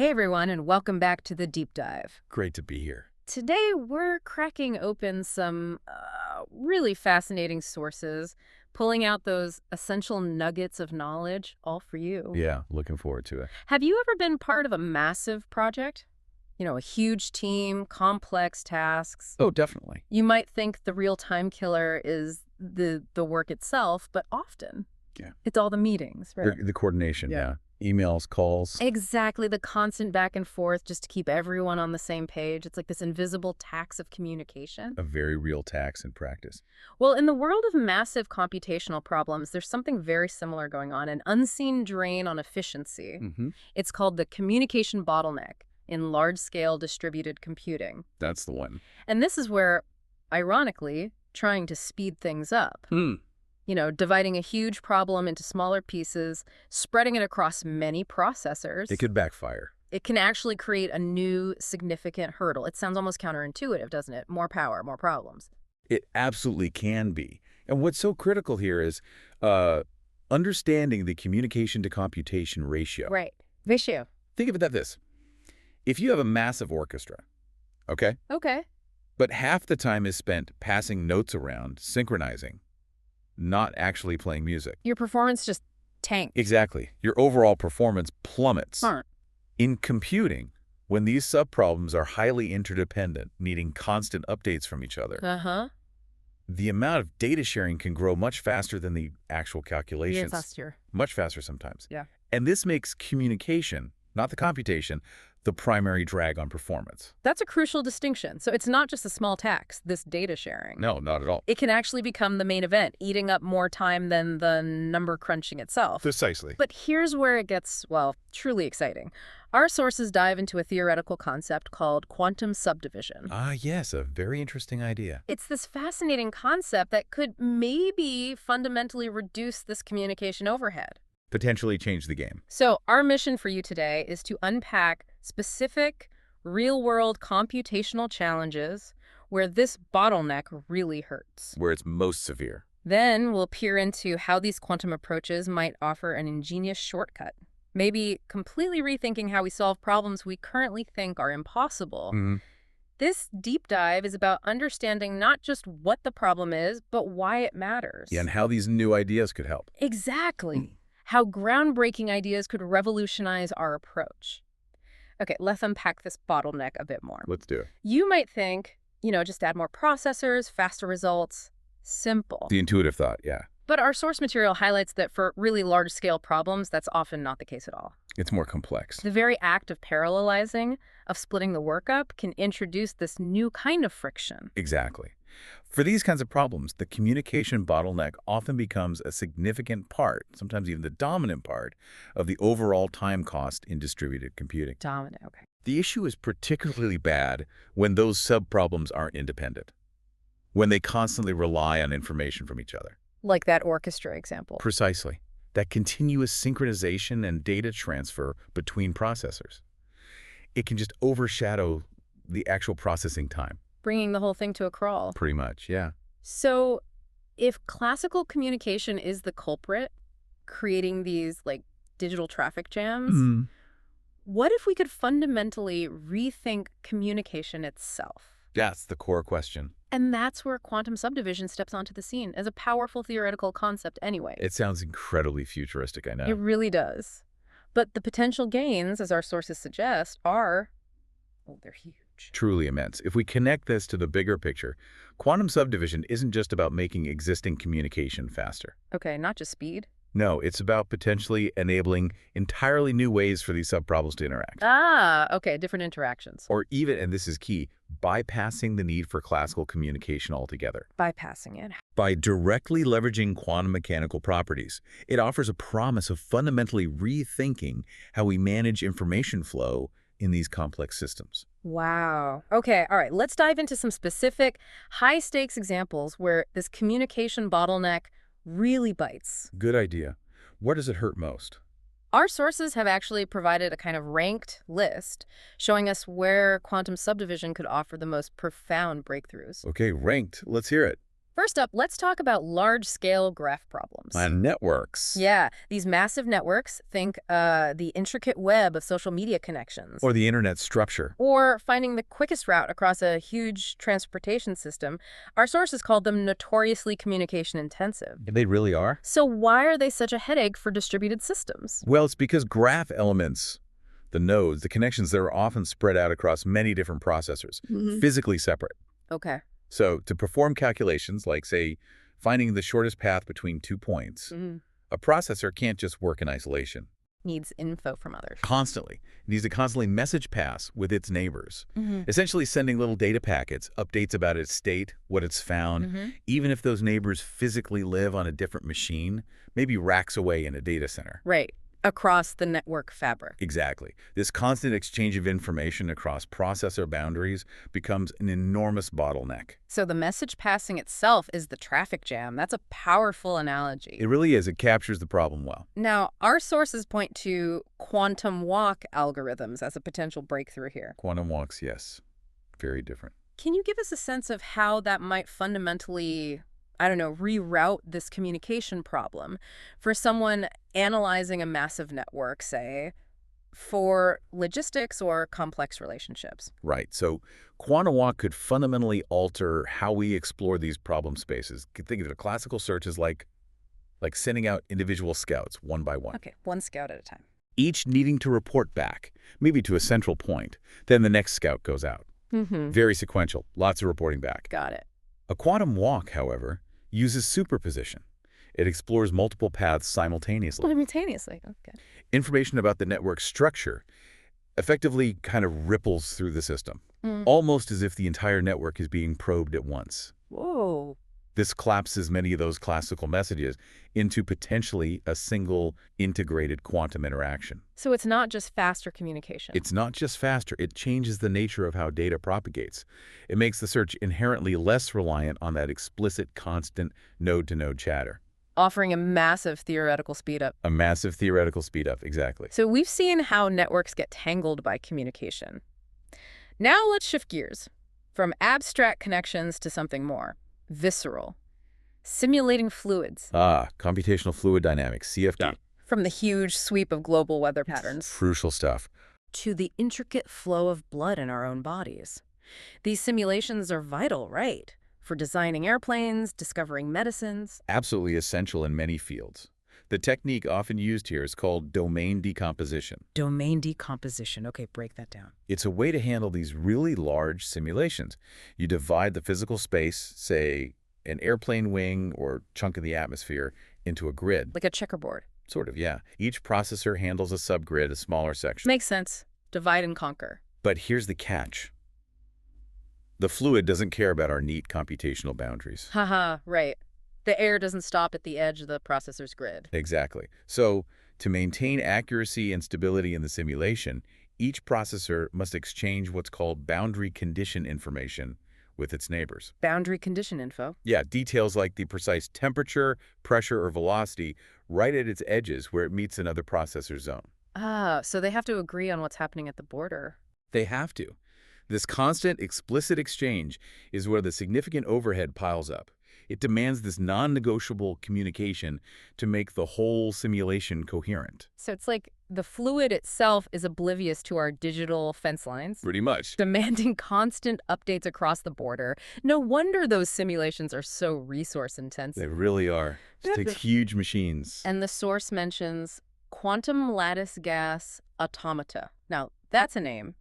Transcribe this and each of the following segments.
Hey everyone, and welcome back to the Deep Dive. Great to be here. Today we're cracking open some really fascinating sources, pulling out those essential nuggets of knowledge, all for you. Yeah, looking forward to it. Have you ever been part of a massive project? You know, a huge team, complex tasks. Oh, definitely. You might think the real time killer is the work itself, but often it's all the meetings, right? The coordination, yeah. Emails, calls. Exactly, the constant back and forth just to keep everyone on the same page. It's like this invisible tax of communication. A very real tax in practice. Well, in the world of massive computational problems, there's something very similar going on, an unseen drain on efficiency. It's called the communication bottleneck in large-scale distributed computing. That's the one. And this is where, ironically, trying to speed things up. You know, dividing a huge problem into smaller pieces, spreading it across many processors. It could backfire. It can actually create a new significant hurdle. It sounds almost counterintuitive, doesn't it? More power, more problems. It absolutely can be. And what's so critical here is understanding the communication to computation ratio. Right. Ratio. Think of it like this. If you have a massive orchestra, okay? Okay. But half the time is spent passing notes around, synchronizing, not actually playing music. Your performance just tanked. Exactly. Your overall performance plummets. Smart. In computing, when these subproblems are highly interdependent, needing constant updates from each other, the amount of data sharing can grow much faster than the actual calculations. Faster. Much faster sometimes. Yeah. And this makes communication, not the computation, the primary drag on performance. That's a crucial distinction. So it's not just a small tax, this data sharing. No, not at all. It can actually become the main event, eating up more time than the number crunching itself. Precisely. But here's where it gets, well, truly exciting. Our sources dive into a theoretical concept called quantum subdivision. Ah, yes, a very interesting idea. It's this fascinating concept that could maybe fundamentally reduce this communication overhead. Potentially change the game. So our mission for you today is to unpack specific, real-world computational challenges where this bottleneck really hurts. Where it's most severe. Then we'll peer into how these quantum approaches might offer an ingenious shortcut, maybe completely rethinking how we solve problems we currently think are impossible. This deep dive is about understanding not just what the problem is, but why it matters. Yeah, and how these new ideas could help. Exactly. How groundbreaking ideas could revolutionize our approach. Okay, let's unpack this bottleneck a bit more. Let's do it. You might think, you know, just add more processors, faster results. Simple. The intuitive thought, yeah. But our source material highlights that for really large-scale problems, that's often not the case at all. It's more complex. The very act of parallelizing, of splitting the work up, can introduce this new kind of friction. Exactly. For these kinds of problems, the communication bottleneck often becomes a significant part, sometimes even the dominant part, of the overall time cost in distributed computing. Dominant, okay. The issue is particularly bad when those subproblems aren't independent, when they constantly rely on information from each other. Like that orchestra example. Precisely. That continuous synchronization and data transfer between processors. It can just overshadow the actual processing time. Bringing the whole thing to a crawl. Pretty much, yeah. So if classical communication is the culprit, creating these like digital traffic jams, what if we could fundamentally rethink communication itself? That's the core question. And that's where quantum subdivision steps onto the scene as a powerful theoretical concept anyway. It sounds incredibly futuristic, I know. It really does. But the potential gains, as our sources suggest, are, oh, they're huge. Truly immense. If we connect this to the bigger picture, quantum subdivision isn't just about making existing communication faster. Okay, not just speed. No, it's about potentially enabling entirely new ways for these subproblems to interact. Ah, okay, different interactions. Or even, and this is key, bypassing the need for classical communication altogether. Bypassing it. By directly leveraging quantum mechanical properties, it offers a promise of fundamentally rethinking how we manage information flow in these complex systems. Wow. Okay, all right, let's dive into some specific high-stakes examples where this communication bottleneck really bites. Good idea. Where does it hurt most? Our sources have actually provided a kind of ranked list showing us where quantum subdivision could offer the most profound breakthroughs. Okay, ranked. Let's hear it. First up, let's talk about large-scale graph problems. And networks. Yeah, these massive networks, think the intricate web of social media connections. Or the internet structure. Or finding the quickest route across a huge transportation system. Our sources called them notoriously communication intensive. They really are? So why are they such a headache for distributed systems? Well, it's because graph elements, the nodes, the connections, they're often spread out across many different processors, physically separate. Okay. So to perform calculations like, say, finding the shortest path between 2 points, a processor can't just work in isolation. Needs info from others. Constantly. It needs to constantly message pass with its neighbors, essentially sending little data packets, updates about its state, what it's found, even if those neighbors physically live on a different machine, maybe racks away in a data center. Right. Across the network fabric. Exactly. This constant exchange of information across processor boundaries becomes an enormous bottleneck. So the message passing itself is the traffic jam. That's a powerful analogy. It really is. It captures the problem well. Now, our sources point to quantum walk algorithms as a potential breakthrough here. Quantum walks, yes. Very different. Can you give us a sense of how that might fundamentally, I don't know, reroute this communication problem for someone analyzing a massive network, say, for logistics or complex relationships? Right. So quantum walk could fundamentally alter how we explore these problem spaces. You can think of it, a classical search as like sending out individual scouts one by one. Okay, one scout at a time. Each needing to report back, maybe to a central point. Then the next scout goes out. Very sequential, lots of reporting back. Got it. A quantum walk, however, uses superposition. It explores multiple paths simultaneously. Simultaneously, okay. Information about the network structure effectively kind of ripples through the system, almost as if the entire network is being probed at once. Whoa. This collapses many of those classical messages into potentially a single integrated quantum interaction. So it's not just faster communication. It's not just faster, it changes the nature of how data propagates. It makes the search inherently less reliant on that explicit, constant node-to-node chatter. Offering a massive theoretical speedup. A massive theoretical speedup, exactly. So we've seen how networks get tangled by communication. Now let's shift gears from abstract connections to something more visceral. Simulating fluids. Computational Fluid Dynamics, CFD. Yeah. From the huge sweep of global weather patterns. Crucial stuff. To the intricate flow of blood in our own bodies. These simulations are vital, right? For designing airplanes, discovering medicines. Absolutely essential in many fields. The technique often used here is called domain decomposition. Domain decomposition. Okay, break that down. It's a way to handle these really large simulations. You divide the physical space, say an airplane wing or chunk of the atmosphere, into a grid. Like a checkerboard. Sort of, yeah. Each processor handles a subgrid, a smaller section. Makes sense. Divide and conquer. But here's the catch. The fluid doesn't care about our neat computational boundaries. Haha, right. The air doesn't stop at the edge of the processor's grid. Exactly. So, to maintain accuracy and stability in the simulation, each processor must exchange what's called boundary condition information with its neighbors. Boundary condition info? Yeah, details like the precise temperature, pressure, or velocity right at its edges where it meets another processor's zone. So they have to agree on what's happening at the border. They have to. This constant, explicit exchange is where the significant overhead piles up. It demands this non-negotiable communication to make the whole simulation coherent. So it's like the fluid itself is oblivious to our digital fence lines. Pretty much. Demanding constant updates across the border. No wonder those simulations are so resource-intensive. They really are. It takes huge machines. And the source mentions quantum lattice gas automata. Now, that's a name.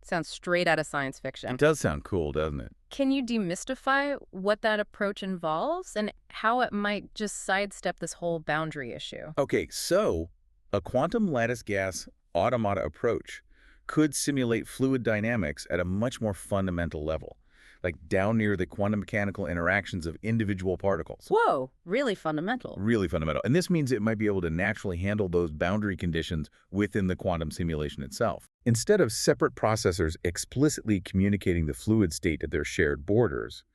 Sounds straight out of science fiction. It does sound cool, doesn't it? Can you demystify what that approach involves and how it might just sidestep this whole boundary issue? Okay, so a quantum lattice gas automata approach could simulate fluid dynamics at a much more fundamental level, like down near the quantum mechanical interactions of individual particles. Whoa, really fundamental. Really fundamental. And this means it might be able to naturally handle those boundary conditions within the quantum simulation itself. Instead of separate processors explicitly communicating the fluid state at their shared borders,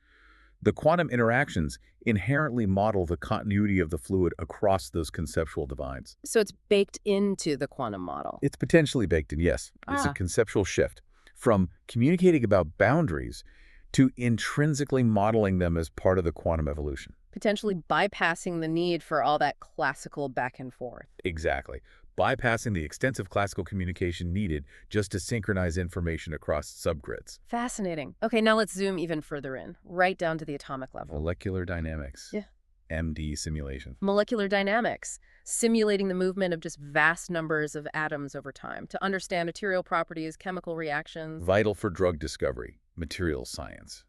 the quantum interactions inherently model the continuity of the fluid across those conceptual divides. So it's baked into the quantum model. It's potentially baked in, yes. It's a conceptual shift from communicating about boundaries to intrinsically modeling them as part of the quantum evolution. Potentially bypassing the need for all that classical back and forth. Exactly. Bypassing the extensive classical communication needed just to synchronize information across subgrids. Fascinating. Okay, now let's zoom even further in, right down to the atomic level. Molecular dynamics. Yeah. MD simulation. Molecular dynamics, simulating the movement of just vast numbers of atoms over time to understand material properties, chemical reactions. Vital for drug discovery, materials science.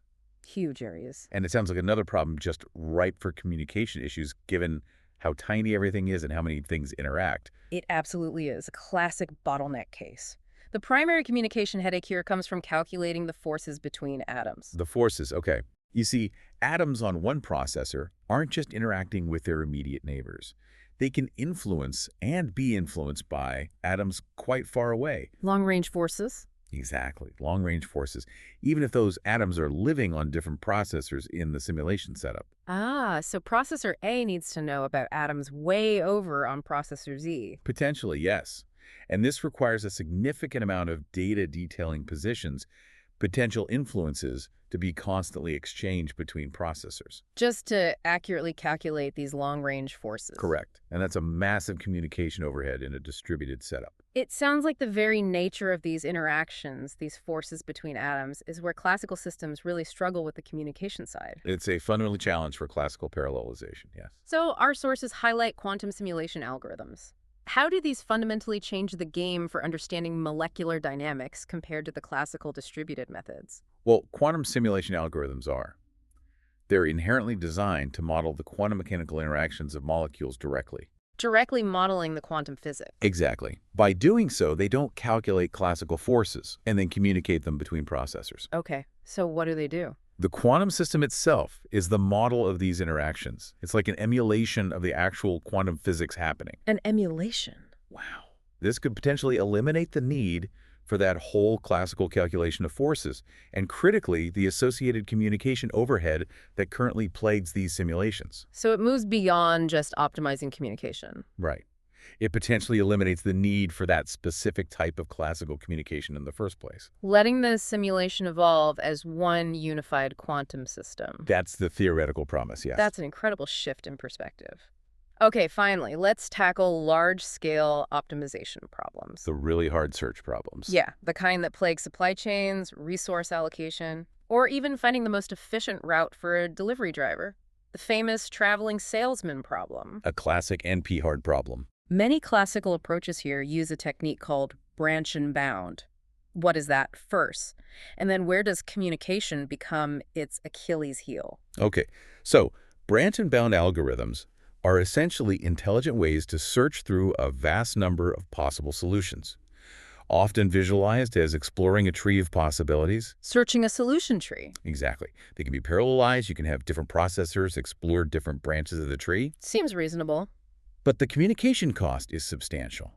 Huge areas. And it sounds like another problem just ripe for communication issues given how tiny everything is and how many things interact. It absolutely is a classic bottleneck case. The primary communication headache here comes from calculating the forces between atoms. The forces, okay. You see, atoms on one processor aren't just interacting with their immediate neighbors. They can influence and be influenced by atoms quite far away. Long-range forces? Exactly, long-range forces, even if those atoms are living on different processors in the simulation setup. Ah, so processor A needs to know about atoms way over on processor Z. Potentially, yes. And this requires a significant amount of data detailing positions, potential influences, to be constantly exchanged between processors. Just to accurately calculate these long-range forces. Correct. And that's a massive communication overhead in a distributed setup. It sounds like the very nature of these interactions, these forces between atoms, is where classical systems really struggle with the communication side. It's a fundamental challenge for classical parallelization, yes. So our sources highlight quantum simulation algorithms. How do these fundamentally change the game for understanding molecular dynamics compared to the classical distributed methods? Well, quantum simulation algorithms are. They're inherently designed to model the quantum mechanical interactions of molecules directly. Directly modeling the quantum physics. Exactly. By doing so, they don't calculate classical forces and then communicate them between processors. Okay, so what do they do? The quantum system itself is the model of these interactions. It's like an emulation of the actual quantum physics happening. An emulation? Wow. This could potentially eliminate the need for that whole classical calculation of forces, and critically, the associated communication overhead that currently plagues these simulations. So it moves beyond just optimizing communication. Right. It potentially eliminates the need for that specific type of classical communication in the first place. Letting the simulation evolve as one unified quantum system. That's the theoretical promise, yes. That's an incredible shift in perspective. Okay, finally, let's tackle large-scale optimization problems. The really hard search problems. Yeah, the kind that plague supply chains, resource allocation, or even finding the most efficient route for a delivery driver. The famous traveling salesman problem. A classic NP-hard problem. Many classical approaches here use a technique called branch and bound. What is that first? And then where does communication become its Achilles heel? Okay, so branch and bound algorithms are essentially intelligent ways to search through a vast number of possible solutions, often visualized as exploring a tree of possibilities. Searching a solution tree. Exactly. They can be parallelized. You can have different processors explore different branches of the tree. Seems reasonable. But the communication cost is substantial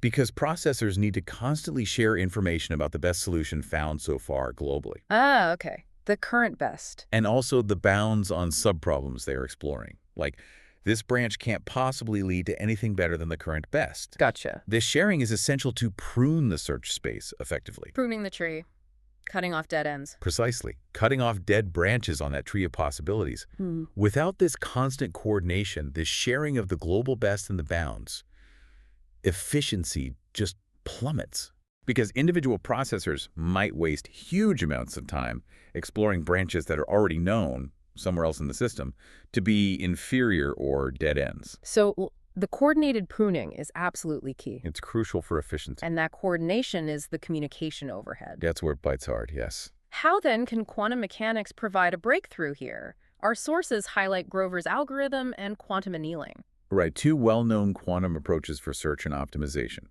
because processors need to constantly share information about the best solution found so far globally. Ah, okay. The current best. And also the bounds on subproblems they are exploring. Like, this branch can't possibly lead to anything better than the current best. Gotcha. This sharing is essential to prune the search space effectively. Pruning the tree. Cutting off dead ends. Precisely. Cutting off dead branches on that tree of possibilities. Without this constant coordination, this sharing of the global best and the bounds, efficiency just plummets. Because individual processors might waste huge amounts of time exploring branches that are already known somewhere else in the system to be inferior or dead ends. So the coordinated pruning is absolutely key. It's crucial for efficiency. And that coordination is the communication overhead. That's where it bites hard, yes. How then can quantum mechanics provide a breakthrough here? Our sources highlight Grover's algorithm and quantum annealing. Right, two well-known quantum approaches for search and optimization.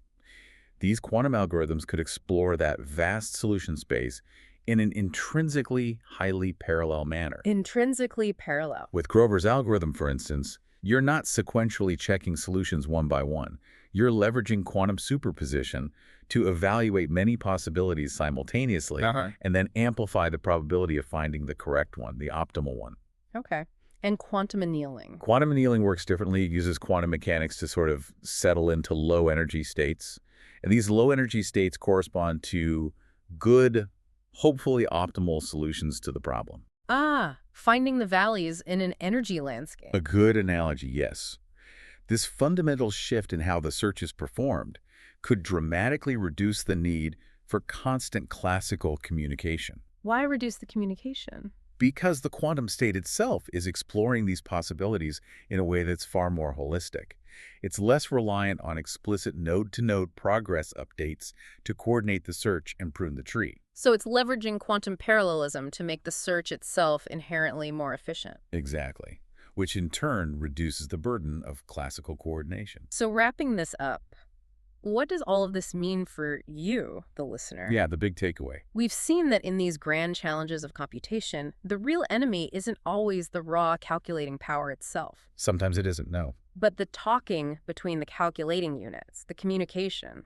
These quantum algorithms could explore that vast solution space in an intrinsically highly parallel manner. Intrinsically parallel. With Grover's algorithm, for instance, you're not sequentially checking solutions one by one. You're leveraging quantum superposition to evaluate many possibilities simultaneously and then amplify the probability of finding the correct one, the optimal one. Okay. And quantum annealing. Quantum annealing works differently. It uses quantum mechanics to sort of settle into low-energy states. And these low-energy states correspond to good, hopefully optimal solutions to the problem. Finding the valleys in an energy landscape. A good analogy, yes. This fundamental shift in how the search is performed could dramatically reduce the need for constant classical communication. Why reduce the communication? Because the quantum state itself is exploring these possibilities in a way that's far more holistic. It's less reliant on explicit node-to-node progress updates to coordinate the search and prune the tree. So it's leveraging quantum parallelism to make the search itself inherently more efficient. Exactly, which in turn reduces the burden of classical coordination. So wrapping this up, what does all of this mean for you, the listener? Yeah, the big takeaway. We've seen that in these grand challenges of computation, the real enemy isn't always the raw calculating power itself. Sometimes it isn't, no. But the talking between the calculating units, the communication,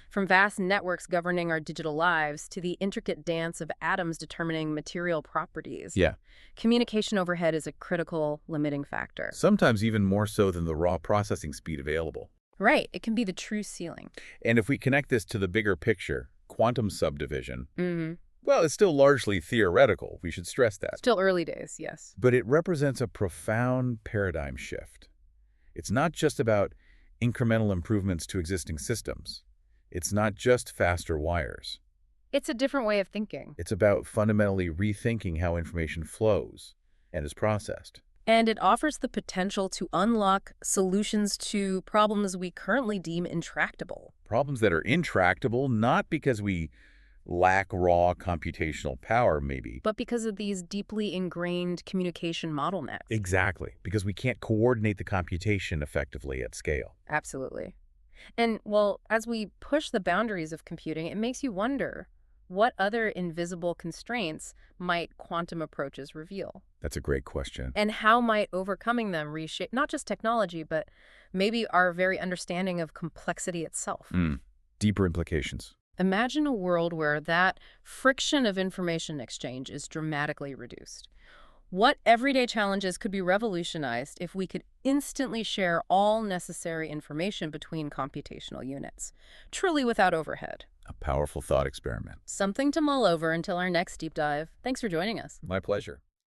from vast networks governing our digital lives to the intricate dance of atoms determining material properties. Yeah. Communication overhead is a critical limiting factor. Sometimes even more so than the raw processing speed available. Right. It can be the true ceiling. And if we connect this to the bigger picture, quantum subdivision, well, it's still largely theoretical. We should stress that. Still early days, yes. But it represents a profound paradigm shift. It's not just about incremental improvements to existing systems. It's not just faster wires. It's a different way of thinking. It's about fundamentally rethinking how information flows and is processed. And it offers the potential to unlock solutions to problems we currently deem intractable. Problems that are intractable, not because we lack raw computational power, maybe. But because of these deeply ingrained communication model nets. Exactly, because we can't coordinate the computation effectively at scale. Absolutely. And, well, as we push the boundaries of computing, it makes you wonder, what other invisible constraints might quantum approaches reveal? That's a great question. And how might overcoming them reshape not just technology, but maybe our very understanding of complexity itself? Deeper implications. Imagine a world where that friction of information exchange is dramatically reduced. What everyday challenges could be revolutionized if we could instantly share all necessary information between computational units, truly without overhead? A powerful thought experiment. Something to mull over until our next deep dive. Thanks for joining us. My pleasure.